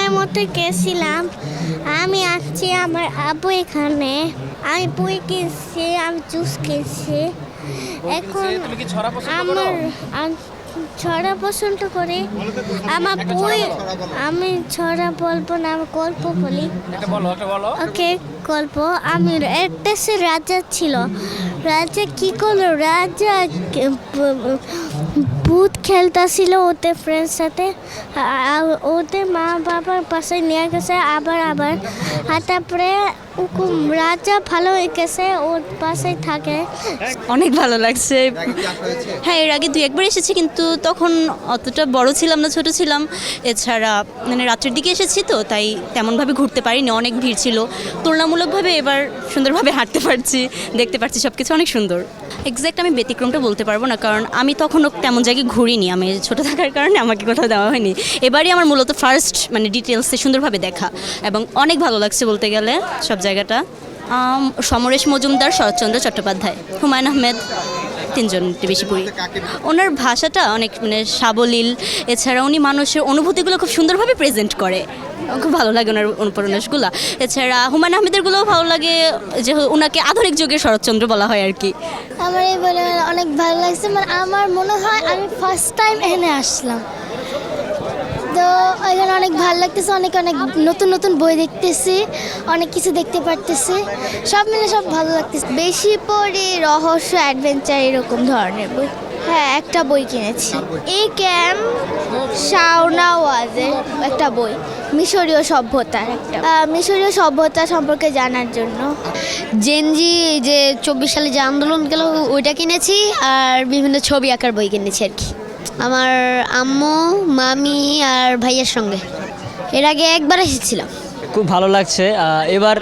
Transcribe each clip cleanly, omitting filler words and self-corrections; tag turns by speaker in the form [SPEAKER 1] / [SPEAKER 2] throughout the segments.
[SPEAKER 1] বইয়ের মধ্যে গেছিলাম। আমি আসছি আমার আব্বু এখানে। আমি বই কিনছি, আমি জুস কিনছি। এখন
[SPEAKER 2] তুমি কি ছড়া পছন্দ করো?
[SPEAKER 1] আমার ছড়া পছন্দ করি। আমার বই, আমি ছড়া বলবো না, আমি গল্প বলি।
[SPEAKER 2] একটা বলো।
[SPEAKER 1] ওকে, গল্প। আমি একটা সে রাজা ছিল। রাজা কি করলো? রাজা ভূত খেলতেছিল ওদের ফ্রেন্ডস সাথে। ওদের মা বাবার পাশে নিয়ে গেছে আবার আর তারপরে রাজা ভালো হয়ে গেছে, ওর পাশে থাকে।
[SPEAKER 3] অনেক ভালো লাগছে। হ্যাঁ, এর আগে দুই একবার এসেছি, কিন্তু তখন অতটা বড় ছিলাম না, ছোট ছিলাম। এছাড়া মানে রাত্রের দিকে এসেছি তো, তাই তেমনভাবে ঘুরতে পারিনি, অনেক ভিড় ছিল। তুলনামূলকভাবে এবার সুন্দরভাবে হাঁটতে পারছি, দেখতে পারছি, সব কিছু অনেক সুন্দর। এক্স্যাক্ট আমি ব্যতিক্রমটা বলতে পারবো না, কারণ আমি তখনও তেমন জায়গায় ঘুরিনি। আমি ছোটো থাকার কারণে আমাকে কোথাও দেওয়া হয়নি। এবারই আমার মূলত ফার্স্ট মানে ডিটেলসে সুন্দরভাবে দেখা, এবং অনেক ভালো লাগছে বলতে গেলে সব জায়গাটা। সমরেশ মজুমদার, শরৎচন্দ্র চট্টোপাধ্যায়, হুমায়ুন আহমেদ, তিনজনটি বেশি পড়ি। ওনার ভাষাটা অনেক মানে সাবলীল। এছাড়া উনি মানুষের অনুভূতিগুলো খুব সুন্দরভাবে প্রেজেন্ট করে, খুব ভালো লাগে ওনার উপন্যাসগুলো। এছাড়া হুমায়ুন আহমেদেরগুলোও ভালো লাগে, যে ওনাকে আধুনিক যুগের শরৎচন্দ্র বলা হয় আর কি।
[SPEAKER 1] আমার এই বলে অনেক ভালো লাগছে। মানে আমার মনে হয় আমি ফার্স্ট টাইম এখানে আসলাম, তো এখানে অনেক ভালো লাগতেছে। অনেক নতুন নতুন বই দেখতেছি, অনেক কিছু দেখতে পারতেছি, সব মিলে সব ভালো লাগতেছে। বেশি পড়ি রহস্য, অ্যাডভেঞ্চার এরকম ধরনের বই। হ্যাঁ, একটা বই কিনেছি। এই ক্যাম্প শাওনাওয়াজের একটা বই, মিশরীয় সভ্যতার মিশরীয় সভ্যতা সম্পর্কে জানার জন্য।
[SPEAKER 4] জেনজি যে 24 সালে যে আন্দোলন গেল ওইটা কিনেছি, আর বিভিন্ন ছবি আঁকার বই কিনেছি আর কি। আমার আম্মু, মামি আর ভাইয়ের সঙ্গে এর আগে একবার এসেছিলাম।
[SPEAKER 5] খুব ভালো লাগছে। এবার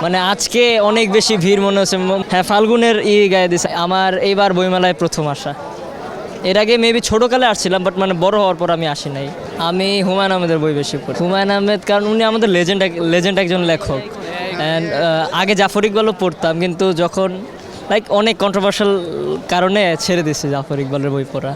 [SPEAKER 5] মানে আজকে অনেক বেশি ভিড় মনে হচ্ছে। হ্যাঁ, ফাল্গুনের গায়ে দিছে। আমার এইবার বইমেলায় প্রথম আসা। এর আগে মেবি ছোটোকালে আসছিলাম, বাট মানে বড় হওয়ার পর আমি আসি নাই। আমি হুমায়ুন আহমেদের বই বেশি পড়ি। হুমায়ুন আহমেদ কারণ উনি আমাদের লেজেন্ড একজন লেখক। অ্যান্ড আগে জাফর ইকবালও পড়তাম, কিন্তু যখন অনেক কন্ট্রোভার্সিয়াল কারণে ছেড়ে দিয়েছি জাফর ইকবালের বই পড়া।